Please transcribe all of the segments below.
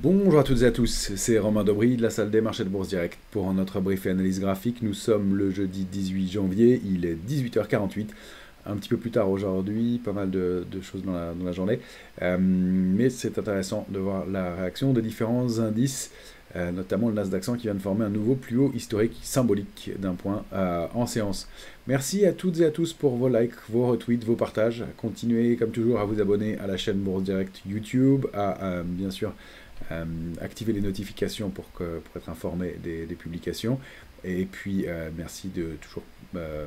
Bonjour à toutes et à tous, c'est Romain Dobry de la salle des marchés de Bourse Direct pour notre brief et analyse graphique. Nous sommes le jeudi 18 janvier, il est 18h48, un petit peu plus tard aujourd'hui, pas mal de choses dans la journée. Mais c'est intéressant de voir la réaction de différents indices, notamment le Nasdaq 100 qui vient de former un nouveau plus haut historique symbolique d'un point en séance. Merci à toutes et à tous pour vos likes, vos retweets, vos partages. Continuez comme toujours à vous abonner à la chaîne Bourse Direct YouTube, à bien sûr activer les notifications pour être informé des publications. Et puis, merci de toujours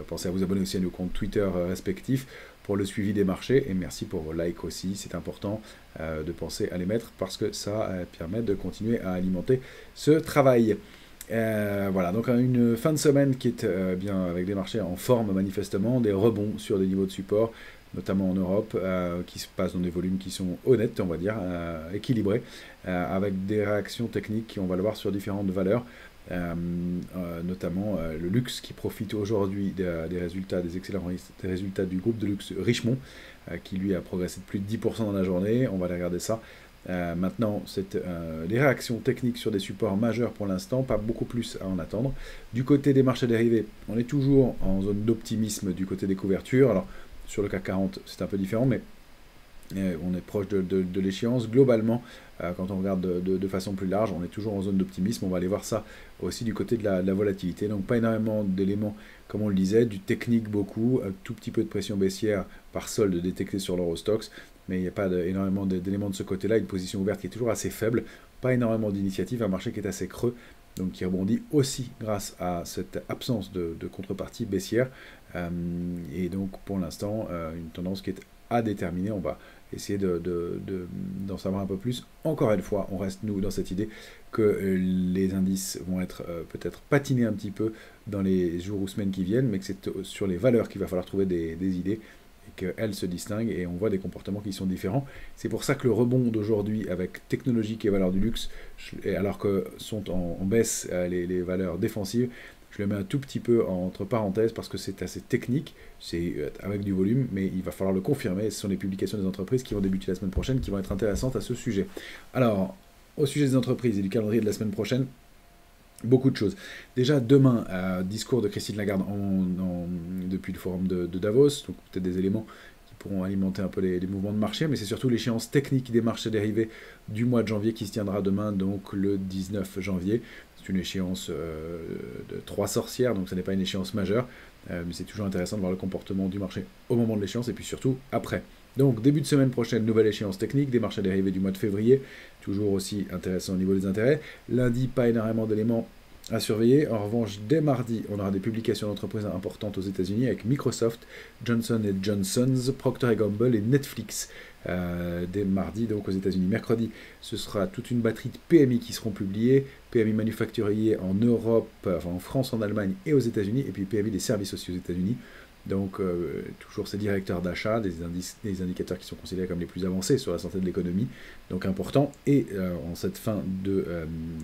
penser à vous abonner aussi à nos comptes Twitter respectifs pour le suivi des marchés. Et merci pour vos likes aussi. C'est important de penser à les mettre parce que ça permet de continuer à alimenter ce travail. Voilà, donc une fin de semaine qui est bien avec des marchés en forme manifestement, des rebonds sur des niveaux de support, notamment en Europe, qui se passent dans des volumes qui sont honnêtes, on va dire, équilibrés, avec des réactions techniques, on va le voir sur différentes valeurs, notamment le luxe qui profite aujourd'hui des résultats, des excellents résultats du groupe de luxe Richemont, qui lui a progressé de plus de 10% dans la journée, on va aller regarder ça. Maintenant, c'est les réactions techniques sur des supports majeurs pour l'instant, pas beaucoup plus à en attendre. Du côté des marchés dérivés, on est toujours en zone d'optimisme du côté des couvertures. Alors, sur le CAC 40, c'est un peu différent, mais on est proche de l'échéance. Globalement, quand on regarde de façon plus large, on est toujours en zone d'optimisme. On va aller voir ça aussi du côté de la volatilité. Donc pas énormément d'éléments, comme on le disait, du technique beaucoup, un tout petit peu de pression baissière par solde détecté sur l'Eurostoxx, mais il n'y a pas énormément d'éléments de ce côté-là. Une position ouverte qui est toujours assez faible, pas énormément d'initiatives, un marché qui est assez creux, donc qui rebondit aussi grâce à cette absence de contrepartie baissière. Et donc pour l'instant, une tendance qui est à déterminer. On va essayer d'en savoir un peu plus. Encore une fois, on reste nous dans cette idée que les indices vont être peut-être patinés un petit peu dans les jours ou semaines qui viennent, mais que c'est sur les valeurs qu'il va falloir trouver des idées et qu'elles se distinguent et on voit des comportements qui sont différents. C'est pour ça que le rebond d'aujourd'hui avec technologique et valeurs du luxe, alors que sont en baisse les valeurs défensives, je le mets un tout petit peu entre parenthèses parce que c'est assez technique, c'est avec du volume, mais il va falloir le confirmer. Ce sont les publications des entreprises qui vont débuter la semaine prochaine qui vont être intéressantes à ce sujet. Alors, au sujet des entreprises et du calendrier de la semaine prochaine, beaucoup de choses. Déjà, demain, discours de Christine Lagarde depuis le forum de Davos, donc peut-être des éléments qui pourront alimenter un peu les mouvements de marché, mais c'est surtout l'échéance technique des marchés dérivés du mois de janvier qui se tiendra demain, donc le 19 janvier. C'est une échéance de 3 sorcières, donc ce n'est pas une échéance majeure, mais c'est toujours intéressant de voir le comportement du marché au moment de l'échéance et puis surtout après. Donc début de semaine prochaine, nouvelle échéance technique des marchés dérivés du mois de février, toujours aussi intéressant au niveau des intérêts. Lundi, pas énormément d'éléments à surveiller. En revanche, dès mardi, on aura des publications d'entreprises importantes aux États-Unis avec Microsoft, Johnson Johnson's, Procter Gamble et Netflix. Dès mardi, donc aux États-Unis. Mercredi, ce sera toute une batterie de PMI qui seront publiées. PMI manufacturier en Europe, enfin en France, en Allemagne et aux États-Unis. Et puis PMI des services aussi aux États-Unis. Donc, toujours ces directeurs d'achat, des indicateurs qui sont considérés comme les plus avancés sur la santé de l'économie, donc important. Et en cette fin de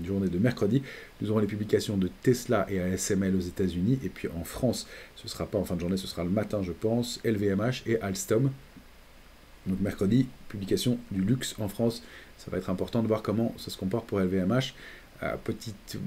journée de mercredi, nous aurons les publications de Tesla et ASML aux États-Unis. Et puis en France, ce ne sera pas en fin de journée, ce sera le matin, je pense, LVMH et Alstom. Donc mercredi, publication du luxe en France. Ça va être important de voir comment ça se comporte pour LVMH. Petite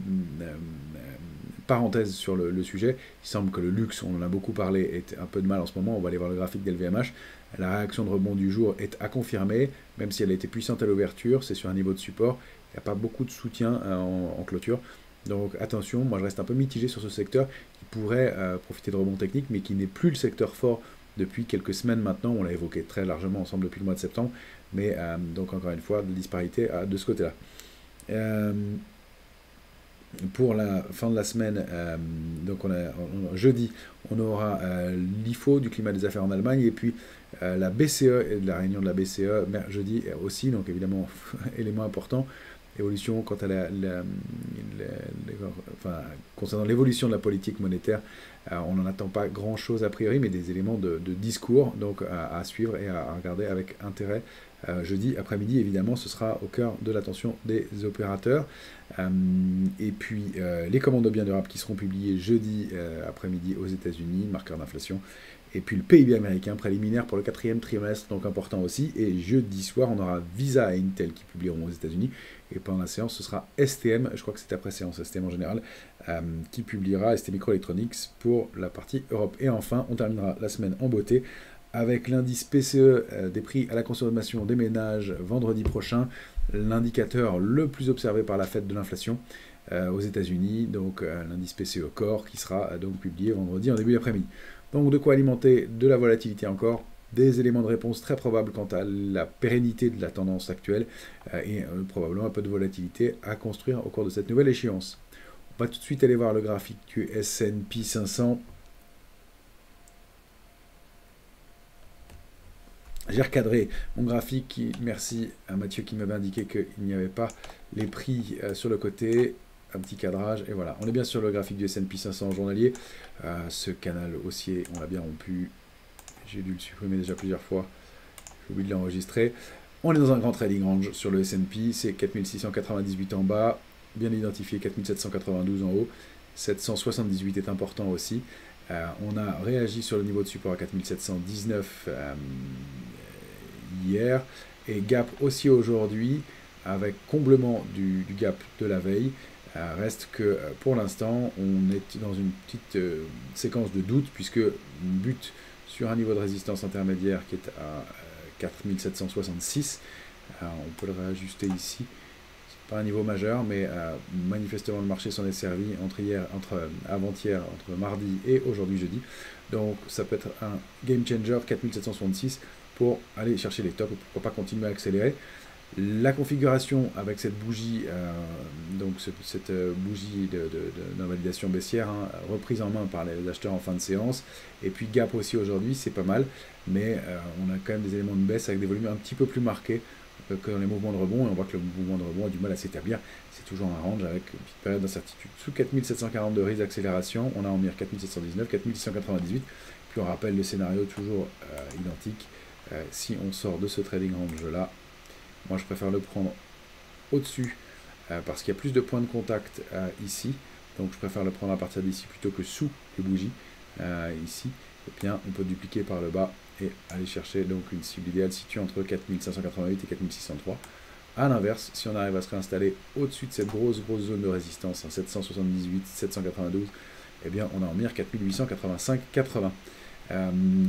parenthèse sur le sujet, il semble que le luxe, on en a beaucoup parlé, est un peu de mal en ce moment. On va aller voir le graphique d'LVMH. La réaction de rebond du jour est à confirmer, même si elle a été puissante à l'ouverture, c'est sur un niveau de support. Il n'y a pas beaucoup de soutien en clôture. Donc attention, moi je reste un peu mitigé sur ce secteur qui pourrait profiter de rebond technique, mais qui n'est plus le secteur fort depuis quelques semaines maintenant. On l'a évoqué très largement ensemble depuis le mois de septembre, mais donc encore une fois, de disparité de ce côté-là. Pour la fin de la semaine, donc jeudi, on aura l'IFO du climat des affaires en Allemagne et puis la BCE et la réunion de la BCE jeudi aussi, donc évidemment élément important, évolution quant à concernant l'évolution de la politique monétaire, on n'en attend pas grand chose a priori, mais des éléments de discours donc à suivre et à regarder avec intérêt jeudi après-midi, évidemment, ce sera au cœur de l'attention des opérateurs. Et puis, les commandes de biens durables qui seront publiées jeudi après-midi aux États-Unis, marqueur d'inflation. Et puis le PIB américain préliminaire pour le 4e trimestre, donc important aussi. Et jeudi soir, on aura Visa et Intel qui publieront aux États-Unis. Et pendant la séance, ce sera STM, je crois que c'est après séance STM en général, qui publiera ST Microelectronics pour la partie Europe. Et enfin, on terminera la semaine en beauté avec l'indice PCE des prix à la consommation des ménages vendredi prochain, l'indicateur le plus observé par la fête de l'inflation aux États-Unis, donc l'indice PCE Core qui sera donc publié vendredi en début d'après-midi. Donc de quoi alimenter de la volatilité encore, des éléments de réponse très probables quant à la pérennité de la tendance actuelle et probablement un peu de volatilité à construire au cours de cette nouvelle échéance. On va tout de suite aller voir le graphique du S&P 500. J'ai recadré mon graphique, merci à Mathieu qui m'avait indiqué qu'il n'y avait pas les prix sur le côté. Un petit cadrage, et voilà, on est bien sur le graphique du S&P 500 journalier. Ce canal haussier, on l'a bien rompu. J'ai dû le supprimer déjà plusieurs fois. J'ai oublié de l'enregistrer. On est dans un grand trading range sur le S&P. C'est 4698 en bas, bien identifié 4792 en haut. 778 est important aussi. On a réagi sur le niveau de support à 4719 hier. Et gap aussi aujourd'hui, avec comblement du gap de la veille. Reste que pour l'instant, on est dans une petite séquence de doute, puisque on bute sur un niveau de résistance intermédiaire qui est à 4766. On peut le réajuster ici. C'est pas un niveau majeur, mais manifestement le marché s'en est servi entre avant-hier, entre mardi et aujourd'hui jeudi. Donc ça peut être un game changer 4766 pour aller chercher les tops, pourquoi pas continuer à accélérer. La configuration avec cette bougie, donc cette bougie d'invalidation baissière, reprise en main par les acheteurs en fin de séance, et puis gap aussi aujourd'hui, c'est pas mal, mais on a quand même des éléments de baisse avec des volumes un petit peu plus marqués que dans les mouvements de rebond, et on voit que le mouvement de rebond a du mal à s'établir. C'est toujours un range avec une petite période d'incertitude. Sous 4740 de risque d'accélération, on a en mire 4719, 4698, puis on rappelle le scénario toujours identique. Si on sort de ce trading range là, moi, je préfère le prendre au-dessus parce qu'il y a plus de points de contact ici. Donc, je préfère le prendre à partir d'ici plutôt que sous les bougies ici. Et bien, on peut dupliquer par le bas et aller chercher donc une cible idéale située entre 4588 et 4603. A l'inverse, si on arrive à se réinstaller au-dessus de cette grosse zone de résistance, 778, 792, eh bien, on a en mire 4885, 80.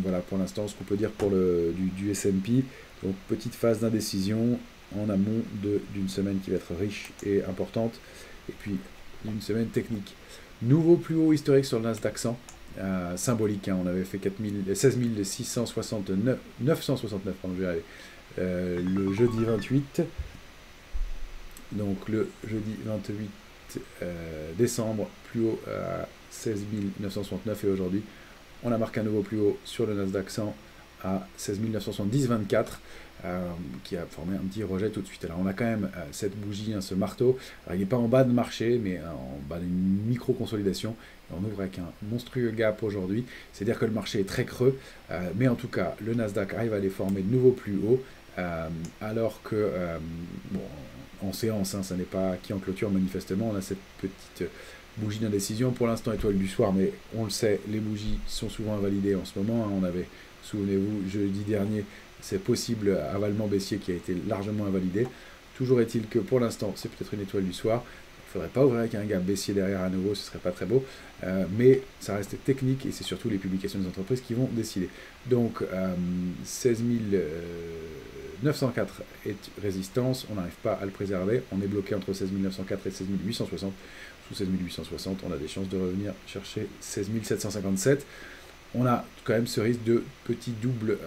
Voilà pour l'instant ce qu'on peut dire pour du S&P. Donc petite phase d'indécision en amont d'une semaine qui va être riche et importante, et puis une semaine technique. Nouveau plus haut historique sur le Nasdaq 100, symbolique, hein, on avait fait 16 669, 969, pardon, je vais aller, le jeudi 28, donc le jeudi 28 décembre, plus haut à 16 969, et aujourd'hui on a marqué un nouveau plus haut sur le Nasdaq 100 à 16 970, 24, qui a formé un petit rejet tout de suite. Alors on a quand même cette bougie, hein, ce marteau. Alors, il n'est pas en bas de marché, mais en bas d'une micro-consolidation. On ouvre avec un monstrueux gap aujourd'hui. C'est-à-dire que le marché est très creux, mais en tout cas, le Nasdaq arrive à aller former de nouveaux plus hauts, alors que, bon, en séance, hein, ça n'est pas acquis en clôture manifestement. On a cette petite bougie d'indécision, pour l'instant étoile du soir, mais on le sait, les bougies sont souvent invalidées en ce moment. Hein. On avait, souvenez-vous, jeudi dernier, c'est possible avalement baissier qui a été largement invalidé. Toujours est-il que pour l'instant, c'est peut-être une étoile du soir. Il ne faudrait pas ouvrir avec un gap baissier derrière à nouveau, ce ne serait pas très beau. Mais ça reste technique et c'est surtout les publications des entreprises qui vont décider. Donc 16 904 est résistance, on n'arrive pas à le préserver. On est bloqué entre 16 904 et 16 860. Sous 16 860, on a des chances de revenir chercher 16 757. On a quand même ce risque de petit double,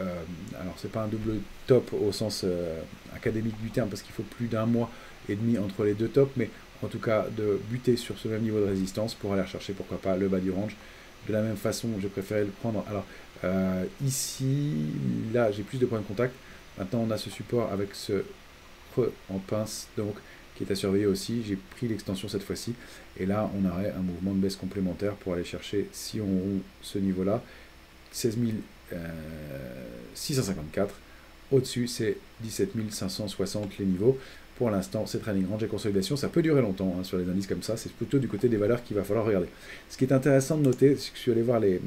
alors c'est pas un double top au sens académique du terme, parce qu'il faut plus d'un mois et demi entre les deux tops, mais en tout cas de buter sur ce même niveau de résistance pour aller rechercher pourquoi pas le bas du range. De la même façon, j'ai préféré le prendre. Alors ici, là j'ai plus de points de contact. Maintenant on a ce support avec ce creux en pince, donc qui est à surveiller aussi. J'ai pris l'extension cette fois-ci. Et là, on aurait un mouvement de baisse complémentaire pour aller chercher, si on roule ce niveau-là, 16 654. Au-dessus, c'est 17 560 les niveaux. Pour l'instant, c'est trading range et consolidation. Ça peut durer longtemps hein, sur les indices comme ça. C'est plutôt du côté des valeurs qu'il va falloir regarder. Ce qui est intéressant de noter, c'est que je suis allé voir les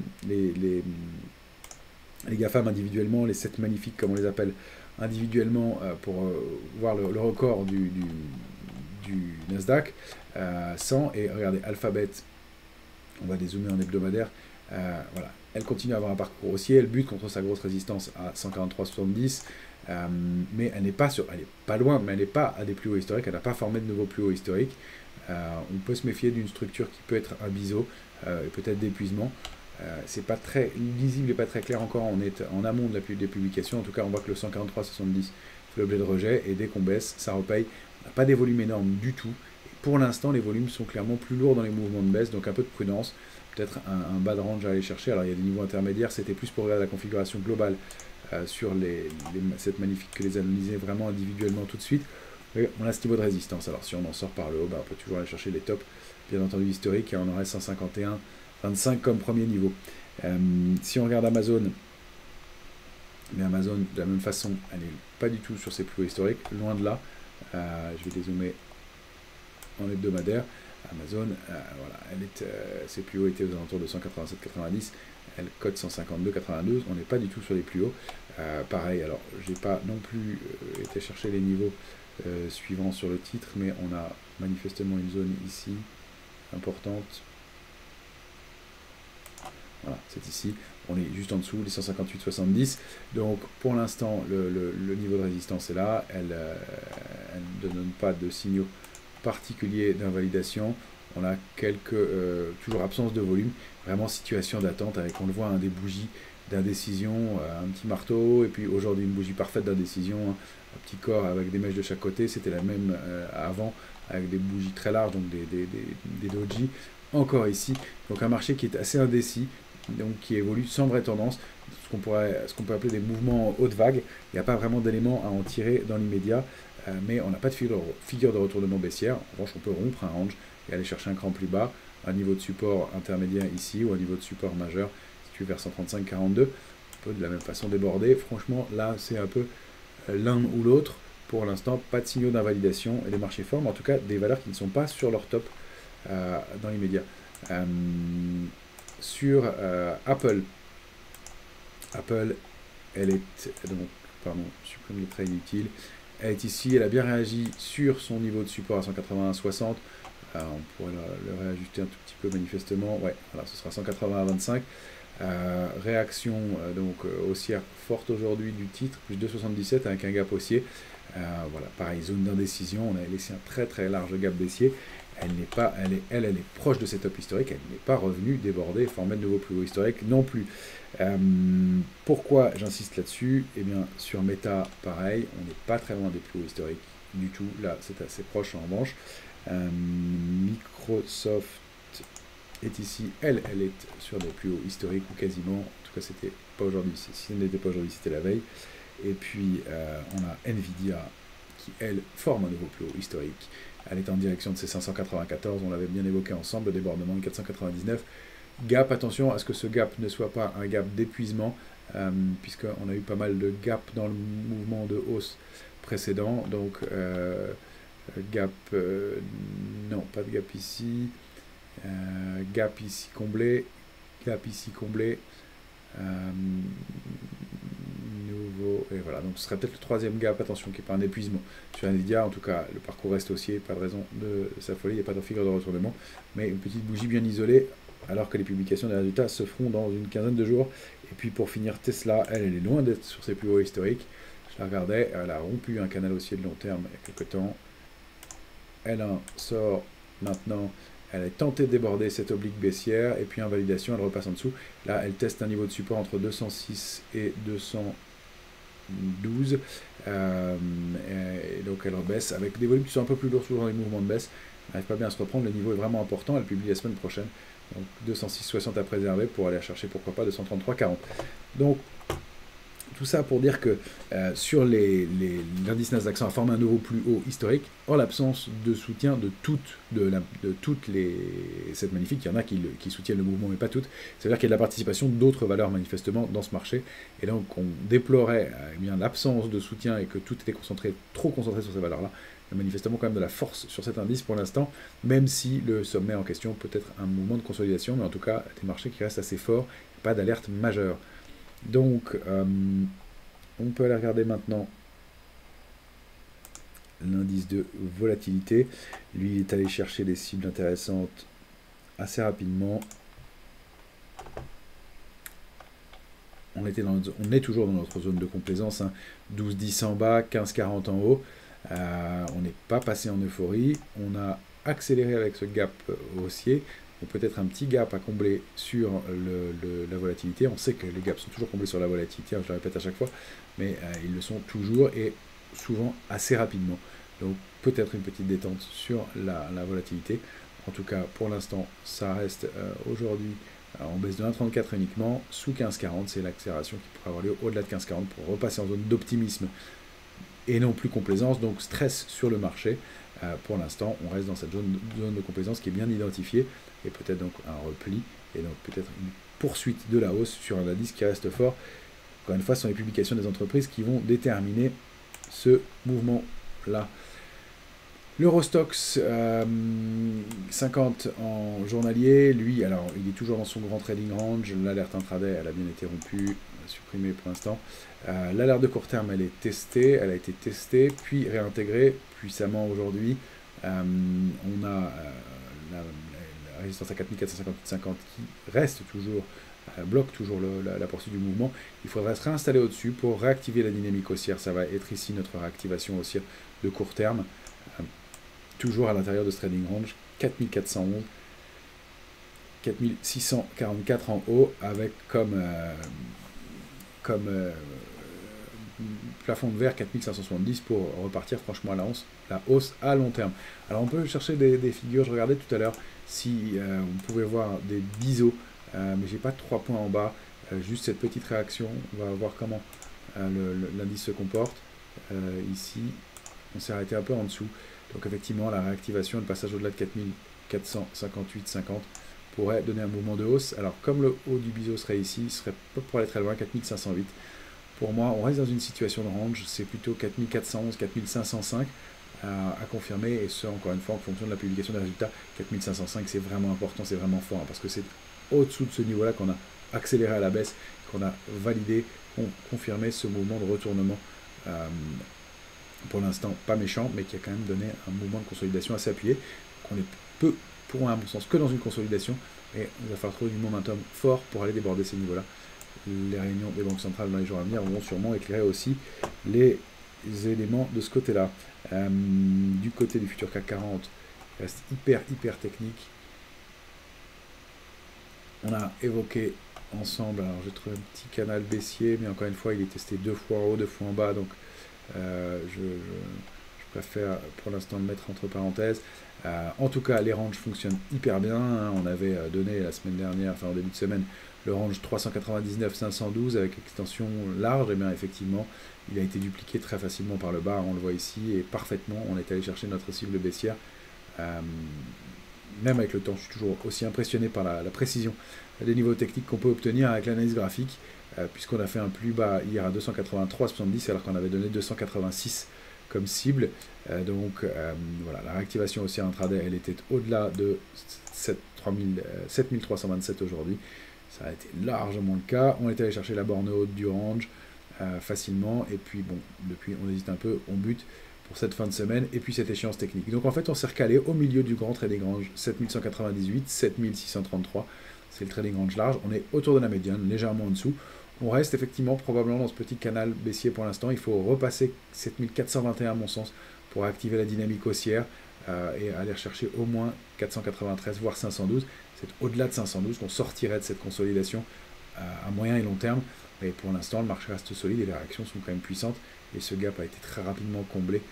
GAFAM individuellement, les 7 magnifiques, comme on les appelle, individuellement, pour voir le record du Nasdaq 100. Et regardez, Alphabet, on va dézoomer en hebdomadaire. Voilà, elle continue à avoir un parcours haussier. Elle bute contre sa grosse résistance à 143,70. Mais elle n'est pas loin, mais elle n'est pas à des plus hauts historiques. Elle n'a pas formé de nouveaux plus hauts historiques. On peut se méfier d'une structure qui peut être un biseau et peut-être d'épuisement. C'est pas très lisible et pas très clair encore. On est en amont des publications. En tout cas, on voit que le 143,70 fait l'objet de rejet et dès qu'on baisse, ça repaye. On n'a pas des volumes énormes du tout. Et pour l'instant, les volumes sont clairement plus lourds dans les mouvements de baisse, donc un peu de prudence. Peut-être un bas de range à aller chercher. Alors il y a des niveaux intermédiaires. C'était plus pour regarder la configuration globale sur cette magnifique que les analyser vraiment individuellement tout de suite. Mais on a ce niveau de résistance. Alors si on en sort par le haut, on peut toujours aller chercher les tops, bien entendu historiques, et on aurait 151,25 comme premier niveau. Si on regarde Amazon, mais Amazon de la même façon, elle n'est pas du tout sur ses plus hauts historiques, loin de là. Je vais dézoomer en hebdomadaire. Amazon, voilà, ses plus hauts étaient aux alentours de 187,90. Elle cote 152,92. On n'est pas du tout sur les plus hauts. Pareil, alors j'ai pas non plus été chercher les niveaux suivants sur le titre, mais on a manifestement une zone ici importante. Voilà, c'est ici. On est juste en dessous, les 158,70. Donc pour l'instant, le niveau de résistance est là. Elle ne donne pas de signaux particuliers d'invalidation. On a toujours absence de volume. Vraiment situation d'attente avec, on le voit, des bougies d'indécision, un petit marteau, et puis aujourd'hui une bougie parfaite d'indécision, un petit corps avec des mèches de chaque côté. C'était la même avant, avec des bougies très larges, donc des doji. Encore ici, donc un marché qui est assez indécis, donc qui évolue sans vraie tendance, ce qu'on peut appeler des mouvements haute vague. Il n'y a pas vraiment d'éléments à en tirer dans l'immédiat, mais on n'a pas de figure de retournement baissière. En revanche, on peut rompre un range et aller chercher un cran plus bas, un niveau de support intermédiaire ici, ou un niveau de support majeur, situé vers 135,42. On peut de la même façon déborder. Franchement, là, c'est un peu l'un ou l'autre. Pour l'instant, pas de signaux d'invalidation et des marchés forts, mais en tout cas, des valeurs qui ne sont pas sur leur top dans l'immédiat. Sur Apple, elle est donc, pardon, je supprime les traits inutiles. Elle est ici, elle a bien réagi sur son niveau de support à 181,60. On pourrait le réajuster un tout petit peu manifestement. Ouais, voilà, ce sera 181,25. Réaction donc haussière forte aujourd'hui du titre, plus 2,77 avec un gap haussier. Voilà, pareil, zone d'indécision. On a laissé un très très large gap baissier. Elle est proche de ses tops historiques. Elle n'est pas revenue déborder, former de nouveaux plus hauts historiques non plus. Pourquoi j'insiste là-dessus? Eh bien, sur Meta, pareil, on n'est pas très loin des plus hauts historiques du tout. Là, c'est assez proche en revanche. Microsoft est ici. Elle est sur des plus hauts historiques ou quasiment. En tout cas, c'était pas aujourd'hui. Si ce n'était pas aujourd'hui, c'était la veille. Et puis, on a Nvidia qui, elle, forme un nouveau plus haut historique. Elle est en direction de ses 594, on l'avait bien évoqué ensemble, le débordement de 499. Gap, attention à ce que ce gap ne soit pas un gap d'épuisement, puisqu'on a eu pas mal de gap dans le mouvement de hausse précédent. Donc, gap, non, pas de gap ici. Gap ici comblé. Gap ici comblé. Nouveau, et voilà, donc ce serait peut-être le troisième gap, attention, qui n'est pas un épuisement sur Nvidia. En tout cas, le parcours reste haussier, pas de raison de s'affoler, il n'y a pas de figure de retournement, mais une petite bougie bien isolée, alors que les publications des résultats se feront dans une quinzaine de jours. Et puis pour finir, Tesla, elle est loin d'être sur ses plus hauts historiques. Je la regardais, elle a rompu un canal haussier de long terme il y a quelques temps. Elle en sort maintenant. Elle a tenté de déborder cette oblique baissière, et puis invalidation, elle repasse en dessous. Là, elle teste un niveau de support entre 206 et 212. Et donc, elle rebaisse avec des volumes qui sont un peu plus lourds, toujours dans les mouvements de baisse. Elle n'arrive pas bien à se reprendre, le niveau est vraiment important. Elle publie la semaine prochaine. Donc, 206,60 à préserver pour aller chercher, pourquoi pas, 233,40. Donc, Tout ça pour dire que sur l'indice Nasdaq 100 a formé un nouveau plus haut historique, en l'absence de soutien de toutes cette magnifique. Il y en a qui soutiennent le mouvement, mais pas toutes. C'est-à-dire qu'il y a de la participation d'autres valeurs manifestement dans ce marché. Et donc on déplorait bien l'absence de soutien et que tout était trop concentré sur ces valeurs-là. Il y a manifestement quand même de la force sur cet indice pour l'instant, même si le sommet en question peut être un mouvement de consolidation, mais en tout cas des marchés qui restent assez forts, pas d'alerte majeure. Donc, on peut aller regarder maintenant l'indice de volatilité. Lui, il est allé chercher des cibles intéressantes assez rapidement. On est toujours dans notre zone de complaisance, hein. 12,10 en bas, 15,40 en haut. On n'est pas passé en euphorie. On a accéléré avec ce gap haussier. Peut-être un petit gap à combler sur la volatilité. On sait que les gaps sont toujours comblés sur la volatilité, je le répète à chaque fois, mais ils le sont toujours et souvent assez rapidement. Donc peut-être une petite détente sur la volatilité. En tout cas, pour l'instant, ça reste aujourd'hui en baisse de 1,34 uniquement, sous 15,40. C'est l'accélération qui pourrait avoir lieu au-delà de 15,40 pour repasser en zone d'optimisme et non plus complaisance, donc stress sur le marché. Pour l'instant, on reste dans cette zone de complaisance qui est bien identifiée, et peut-être donc un repli, et donc peut-être une poursuite de la hausse sur un indice qui reste fort. Encore une fois, ce sont les publications des entreprises qui vont déterminer ce mouvement-là. L'Eurostoxx 50 en journalier, lui, alors il est toujours dans son grand trading range, l'alerte intraday, elle a bien été rompue, supprimée pour l'instant. L'alerte de court terme, elle a été testée, puis réintégrée puissamment aujourd'hui. On a la résistance à 4458,50 qui reste toujours, bloque toujours la poursuite du mouvement. Il faudrait se réinstaller au-dessus pour réactiver la dynamique haussière. Ça va être ici notre réactivation haussière de court terme. Toujours à l'intérieur de ce trading range, 4411, 4644 en haut, avec comme plafond de verre 4570 pour repartir franchement à la hausse à long terme. Alors on peut chercher des figures, je regardais tout à l'heure si on pouvait voir des biseaux, mais j'ai pas 3 points en bas, juste cette petite réaction. On va voir comment l'indice se comporte. Ici, on s'est arrêté un peu en dessous. Donc effectivement, la réactivation et le passage au-delà de 4458,50 pourrait donner un mouvement de hausse. Alors comme le haut du biseau serait ici, il serait pas pour aller très loin, 4508. Pour moi, on reste dans une situation de range, c'est plutôt 4411, 4505 à confirmer, et ce, encore une fois, en fonction de la publication des résultats. 4505, c'est vraiment important, c'est vraiment fort, hein, parce que c'est au-dessous de ce niveau-là qu'on a accéléré à la baisse, qu'on a validé, confirmé ce mouvement de retournement. Pour l'instant pas méchant, mais qui a quand même donné un mouvement de consolidation assez appuyé. On est peu, pour à mon sens, que dans une consolidation, et il va falloir trouver du momentum fort pour aller déborder ces niveaux-là. Les réunions des banques centrales dans les jours à venir vont sûrement éclairer aussi les éléments de ce côté-là. Du côté du futur CAC 40, il reste hyper technique. On a évoqué ensemble, alors j'ai trouvé un petit canal baissier, mais encore une fois, il est testé 2 fois en haut, 2 fois en bas, donc je préfère pour l'instant le mettre entre parenthèses. En tout cas, les ranges fonctionnent hyper bien, hein. On avait donné la semaine dernière, enfin en début de semaine, le range 399-512 avec extension large. Et bien effectivement, il a été dupliqué très facilement par le bas, on le voit ici, et parfaitement, on est allé chercher notre cible baissière. Même avec le temps, je suis toujours aussi impressionné par la précision des niveaux techniques qu'on peut obtenir avec l'analyse graphique, puisqu'on a fait un plus bas hier à 283,70 alors qu'on avait donné 286 comme cible. Voilà, la réactivation haussière intraday, elle était au-delà de 7327 aujourd'hui. Ça a été largement le cas. On est allé chercher la borne haute du range facilement, et puis bon, depuis on hésite un peu, on bute pour cette fin de semaine, et puis cette échéance technique. Donc en fait, on s'est recalé au milieu du grand trading range, 7198, 7633, c'est le trading range large. On est autour de la médiane, légèrement en dessous. On reste effectivement probablement dans ce petit canal baissier pour l'instant. Il faut repasser 7421 à mon sens pour activer la dynamique haussière et aller rechercher au moins 493 voire 512. C'est au-delà de 512 qu'on sortirait de cette consolidation à moyen et long terme. Et pour l'instant, le marché reste solide et les réactions sont quand même puissantes. Et ce gap a été très rapidement comblé.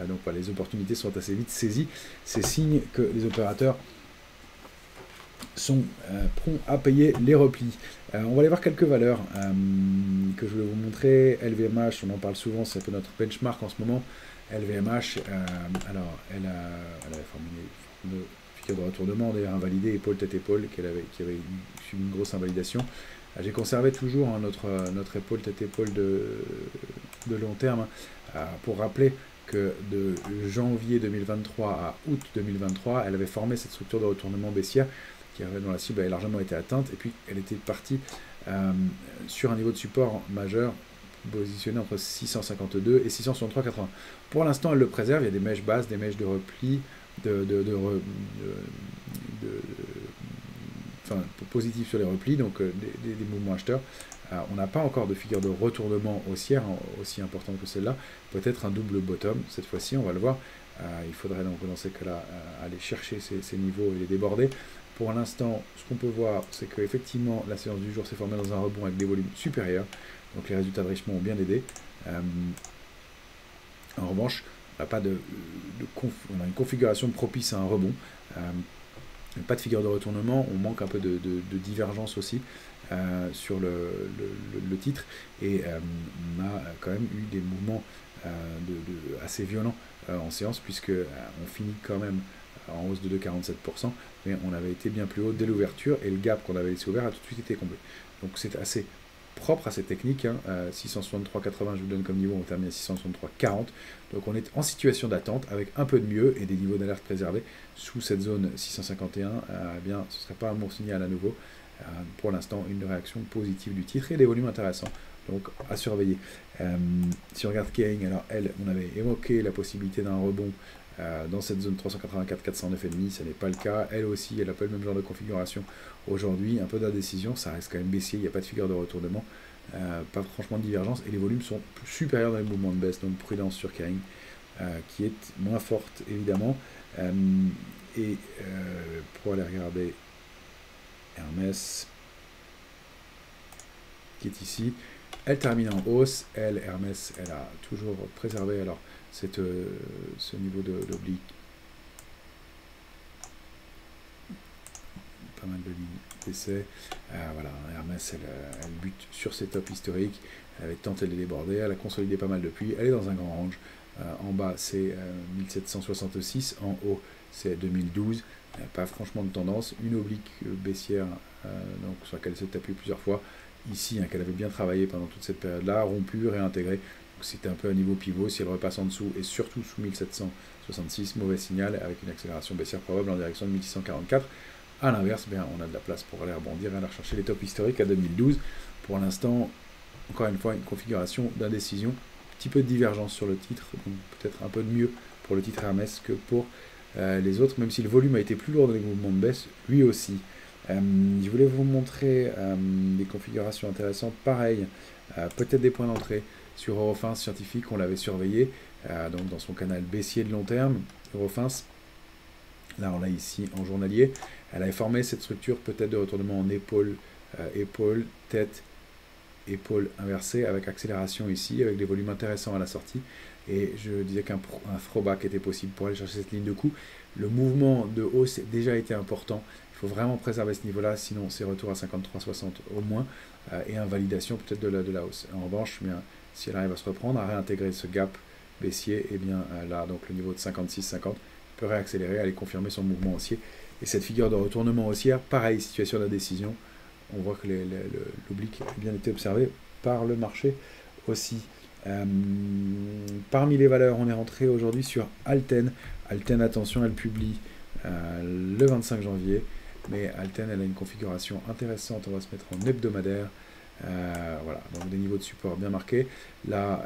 Donc les opportunités sont assez vite saisies. C'est signe que les opérateurs sont prompts à payer les replis. On va aller voir quelques valeurs que je vais vous montrer. LVMH, on en parle souvent, c'est un peu notre benchmark en ce moment. LVMH, alors elle avait formé une figure de retournement, d'ailleurs invalidée, épaule, tête, épaule, qui avait subi une grosse invalidation. J'ai conservé toujours notre épaule, tête, épaule de long terme, pour rappeler que de janvier 2023 à août 2023, elle avait formé cette structure de retournement baissière dont la cible avait largement été atteinte, et puis elle était partie sur un niveau de support majeur positionné entre 652 et 663,80. Pour l'instant, elle le préserve, il y a des mèches basses, des mèches de repli, positifs sur les replis, donc des mouvements acheteurs. On n'a pas encore de figure de retournement haussière aussi importante que celle-là, peut-être un double bottom, cette fois-ci, on va le voir. Il faudrait donc dans ces cas-là aller chercher ces niveaux et les déborder. Pour l'instant, ce qu'on peut voir, c'est qu'effectivement, la séance du jour s'est formée dans un rebond avec des volumes supérieurs, donc les résultats de Richemont ont bien aidé. En revanche, on a une configuration propice à un rebond. Pas de figure de retournement, on manque un peu de divergence aussi sur le titre, et on a quand même eu des mouvements assez violents en séance, puisque on finit quand même en hausse de 2,47%, mais on avait été bien plus haut dès l'ouverture, et le gap qu'on avait laissé ouvert a tout de suite été comblé. Donc c'est assez propre à cette technique, 663,80 je vous donne comme niveau, on termine à 663,40, donc on est en situation d'attente avec un peu de mieux et des niveaux d'alerte préservés sous cette zone 651, eh bien ce ne serait pas un bon signal à nouveau. Pour l'instant, une réaction positive du titre et des volumes intéressants, donc à surveiller. Si on regarde Kering, alors on avait évoqué la possibilité d'un rebond dans cette zone 384-409,5, ce n'est pas le cas. Elle aussi, elle a pas le même genre de configuration aujourd'hui, un peu d'indécision, ça reste quand même baissier, il n'y a pas de figure de retournement, pas franchement de divergence, et les volumes sont supérieurs dans les mouvements de baisse, donc prudence sur Kering, qui est moins forte évidemment. Pour aller regarder Hermès, qui est ici, elle termine en hausse. Hermès, elle a toujours préservé alors ce niveau d'oblique. Pas mal de lignes d'essai. Voilà, Hermès, elle bute sur ses tops historiques. Elle avait tenté de les déborder. Elle a consolidé pas mal depuis. Elle est dans un grand range. En bas, c'est 1766. En haut, c'est 2012. Pas franchement de tendance. Une oblique baissière donc, sur laquelle elle s'est tapée plusieurs fois. Ici, qu'elle avait bien travaillé pendant toute cette période-là, rompu, réintégré. C'était un peu un niveau pivot. Si elle repasse en dessous, et surtout sous 1766, mauvais signal, avec une accélération baissière probable en direction de 1644. A l'inverse, on a de la place pour aller rebondir et aller rechercher les tops historiques à 2012. Pour l'instant, encore une fois, une configuration d'indécision, un petit peu de divergence sur le titre, donc peut-être un peu de mieux pour le titre Hermès que pour les autres, même si le volume a été plus lourd dans les mouvements de baisse, lui aussi. Je voulais vous montrer des configurations intéressantes, pareil, peut-être des points d'entrée sur Eurofins Scientifique, on l'avait surveillé, donc dans son canal baissier de long terme. Eurofins, là on l'a ici en journalier, elle avait formé cette structure peut-être de retournement en épaule, épaule, tête, épaule inversée, avec accélération ici, avec des volumes intéressants à la sortie, et je disais qu'un throwback était possible pour aller chercher cette ligne de coup. Le mouvement de hausse a déjà été important, il faut vraiment préserver ce niveau-là, sinon c'est retour à 53,60 au moins, et invalidation peut-être de la hausse. En revanche, si elle arrive à se reprendre, à réintégrer ce gap baissier, et bien là, donc le niveau de 56,50 peut réaccélérer, aller confirmer son mouvement haussier. Et cette figure de retournement haussière, pareil, situation d'indécision, on voit que l'oblique a bien été observé par le marché aussi. Parmi les valeurs, on est rentré aujourd'hui sur Alten. Alten, attention, elle publie le 25 janvier, mais Alten, elle a une configuration intéressante, on va se mettre en hebdomadaire. Voilà, donc des niveaux de support bien marqués. Là,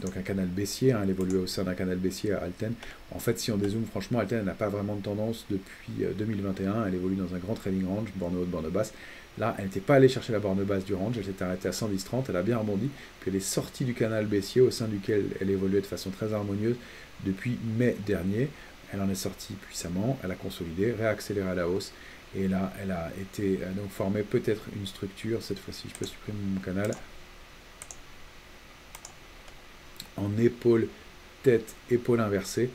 donc un canal baissier, elle évolue au sein d'un canal baissier à Alten. En fait, si on dézoome, franchement, Alten n'a pas vraiment de tendance depuis 2021. Elle évolue dans un grand trading range, borne haute, borne basse. Là, elle n'était pas allée chercher la borne basse du range, elle s'est arrêtée à 110,30, elle a bien rebondi, puis elle est sortie du canal baissier au sein duquel elle évoluait de façon très harmonieuse depuis mai dernier. Elle en est sortie puissamment, elle a consolidé, réaccéléré à la hausse. Et là, elle a été donc formée peut-être une structure, cette fois-ci je peux supprimer mon canal, en épaule, tête, épaule inversée.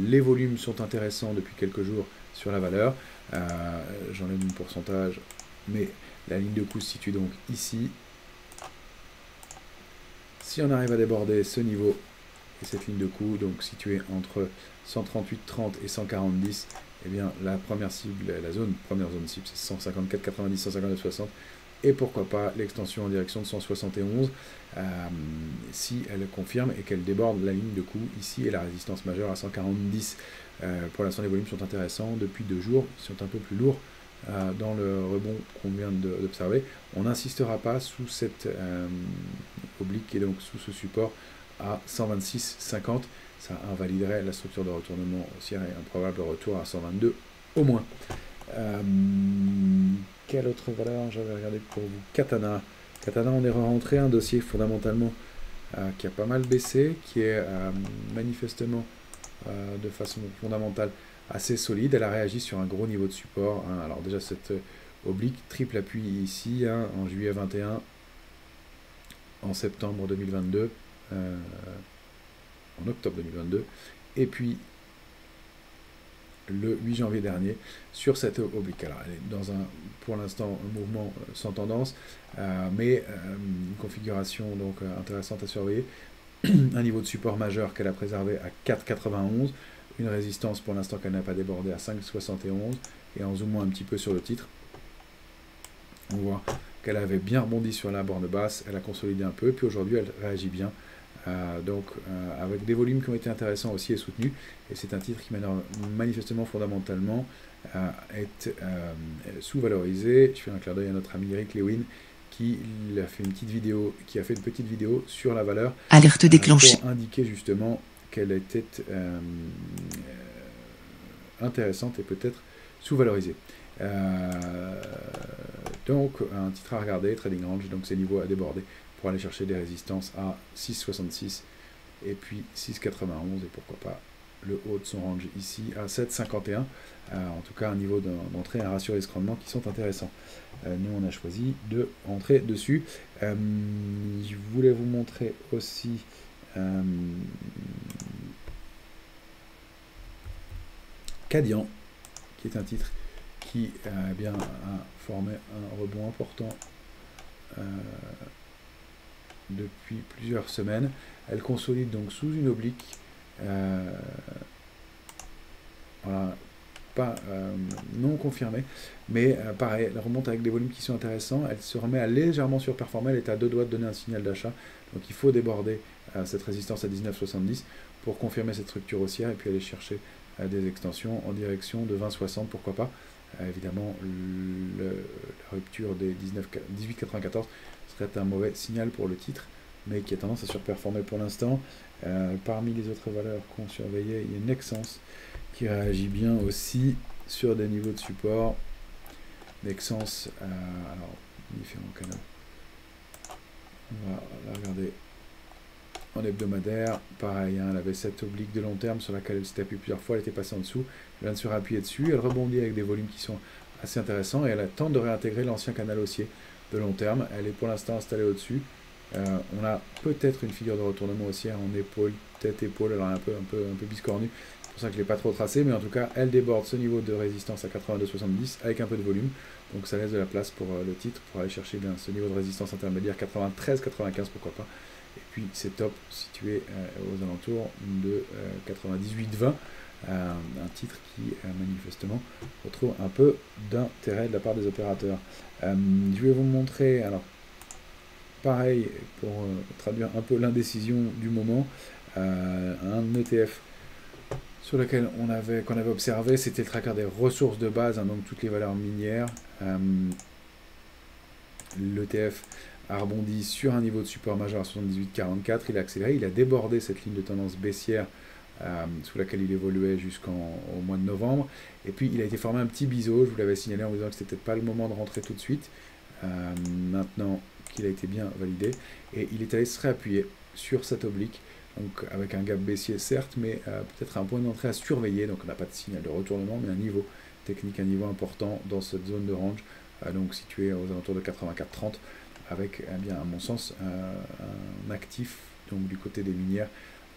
Les volumes sont intéressants depuis quelques jours sur la valeur. J'enlève mon pourcentage, mais la ligne de coup se situe donc ici. Si on arrive à déborder ce niveau et cette ligne de coup, donc située entre 138,30 et 140,10, eh bien la première cible, première zone cible, c'est 154,90, 159,60, et pourquoi pas l'extension en direction de 171, si elle confirme et qu'elle déborde la ligne de coup ici, et la résistance majeure à 140,10. Pour l'instant, les volumes sont intéressants depuis 2 jours, ils sont un peu plus lourds dans le rebond qu'on vient d'observer. On n'insistera pas sous cette oblique et donc sous ce support à 126,50. Ça invaliderait la structure de retournement haussière et un probable retour à 122 au moins. Quelle autre valeur j'avais regardé pour vous? Katana. Katana, on est rentré un dossier fondamentalement qui a pas mal baissé, qui est manifestement de façon fondamentale assez solide. Elle a réagi sur un gros niveau de support. Hein. Alors déjà cette oblique, triple appui ici, hein, en juillet 21, en septembre 2022, en octobre 2022, et puis le 8 janvier dernier sur cette oblique. Alors elle est dans pour l'instant un mouvement sans tendance, mais une configuration donc intéressante à surveiller. Un niveau de support majeur qu'elle a préservé à 4,91, une résistance pour l'instant qu'elle n'a pas débordé à 5,71, et en zoomant un petit peu sur le titre, on voit qu'elle avait bien rebondi sur la borne basse, elle a consolidé un peu, puis aujourd'hui elle réagit bien, avec des volumes qui ont été intéressants aussi et soutenus, et c'est un titre qui manifestement fondamentalement est sous-valorisé. Je fais un clin d'œil à notre ami Eric Lewin qui a fait une petite vidéo sur la valeur, alerte déclenchée, pour indiquer justement qu'elle était intéressante et peut-être sous-valorisée. Donc un titre à regarder, Trading Range, donc ces niveaux à déborder pour aller chercher des résistances à 6,66 et puis 6,91 et pourquoi pas le haut de son range ici à 7,51. En tout cas un niveau d'entrée, un ratio risque-rendement qui sont intéressants. Nous on a choisi de rentrer dessus. Je voulais vous montrer aussi Cadian, qui est un titre qui a formé un rebond important depuis plusieurs semaines. Elle consolide donc sous une oblique, voilà, pas non confirmée, mais pareil, elle remonte avec des volumes qui sont intéressants. Elle se remet à légèrement surperformer, elle est à 2 doigts de donner un signal d'achat, donc il faut déborder cette résistance à 19,70 pour confirmer cette structure haussière et puis aller chercher des extensions en direction de 20,60, pourquoi pas. Évidemment, la rupture des 18,94 serait un mauvais signal pour le titre, mais qui a tendance à surperformer pour l'instant. Parmi les autres valeurs qu'on surveillait, il y a Nexans qui réagit bien aussi sur des niveaux de support. Nexans, alors, différents canaux. On va la regarder en hebdomadaire. Pareil, hein, elle avait cette oblique de long terme sur laquelle elle s'était appuyée plusieurs fois, elle était passée en dessous, elle vient de se réappuyer dessus, elle rebondit avec des volumes qui sont assez intéressants et elle tente de réintégrer l'ancien canal haussier de long terme. Elle est pour l'instant installée au-dessus. On a peut-être une figure de retournement haussière en épaule, tête-épaule, alors un peu biscornue, c'est pour ça que je ne l'ai pas trop tracé, mais en tout cas elle déborde ce niveau de résistance à 82,70 avec un peu de volume, donc ça laisse de la place pour le titre pour aller chercher bien ce niveau de résistance intermédiaire 93-95, pourquoi pas. Et puis c'est top situé aux alentours de 98,20, un titre qui manifestement retrouve un peu d'intérêt de la part des opérateurs. Je vais vous montrer, alors pareil pour traduire un peu l'indécision du moment, un ETF sur lequel qu'on avait observé, c'était le tracker des ressources de base, hein, donc toutes les valeurs minières. L'ETF a rebondi sur un niveau de support majeur à 78,44, il a accéléré, il a débordé cette ligne de tendance baissière sous laquelle il évoluait jusqu'au mois de novembre, et puis il a été formé un petit biseau, je vous l'avais signalé en vous disant que c'était peut-être pas le moment de rentrer tout de suite, maintenant qu'il a été bien validé, et il est allé se réappuyer sur cette oblique, donc avec un gap baissier certes, mais peut-être un point d'entrée à surveiller, donc on n'a pas de signal de retournement, mais un niveau technique, un niveau important dans cette zone de range, donc situé aux alentours de 84,30, avec à mon sens un actif donc du côté des minières,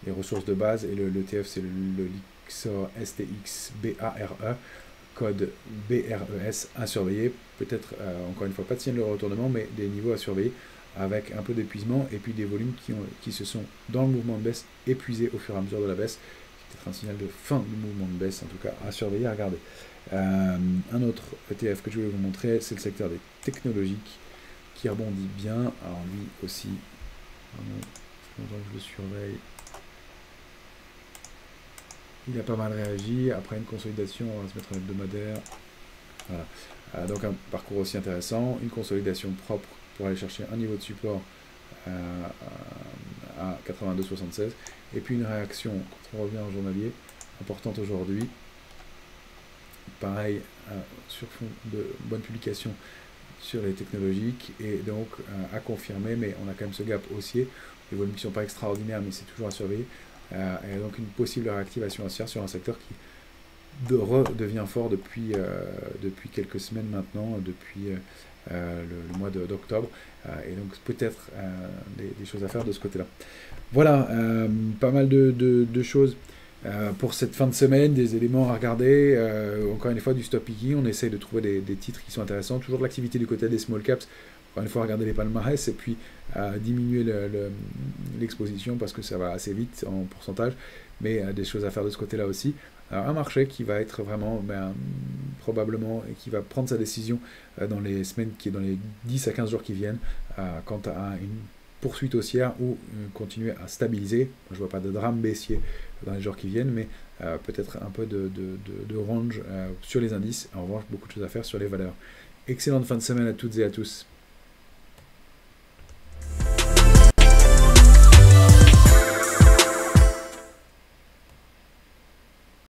les ressources de base, et l'ETF c'est le Lyxor STX BARE code BRES à surveiller. Peut-être, encore une fois, pas de signe de retournement, mais des niveaux à surveiller avec un peu d'épuisement et puis des volumes qui se sont, dans le mouvement de baisse, épuisés au fur et à mesure de la baisse. C'est peut-être un signal de fin du mouvement de baisse, en tout cas, à surveiller, à regarder. Un autre ETF que je voulais vous montrer, c'est le secteur des technologiques qui rebondit bien. Alors lui aussi, pendant que je le surveille, il a pas mal réagi. Après une consolidation, on va se mettre en hebdomadaire. Voilà. Donc un parcours aussi intéressant, une consolidation propre pour aller chercher un niveau de support à 82,76 et puis une réaction quand on revient en journalier importante aujourd'hui. Pareil, sur fond de bonne publication sur les technologiques et donc à confirmer, mais on a quand même ce gap haussier, les volumes qui ne sont pas extraordinaires mais c'est toujours à surveiller, et donc une possible réactivation haussière sur un secteur qui redevient fort depuis quelques semaines maintenant, depuis le mois d'octobre, et donc peut-être des choses à faire de ce côté-là. Voilà, pas mal de choses pour cette fin de semaine, des éléments à regarder, encore une fois du stop picking, on essaye de trouver des titres qui sont intéressants, toujours de l'activité du côté des small caps, encore une fois regarder les palmarès et puis diminuer l'exposition parce que ça va assez vite en pourcentage, mais des choses à faire de ce côté-là aussi. Alors, un marché qui va être vraiment probablement et qui va prendre sa décision dans les semaines, dans les 10 à 15 jours qui viennent, quant à une poursuite haussière ou continuer à stabiliser. Je ne vois pas de drame baissier dans les jours qui viennent, mais peut-être un peu de range sur les indices. En revanche, beaucoup de choses à faire sur les valeurs. Excellente fin de semaine à toutes et à tous.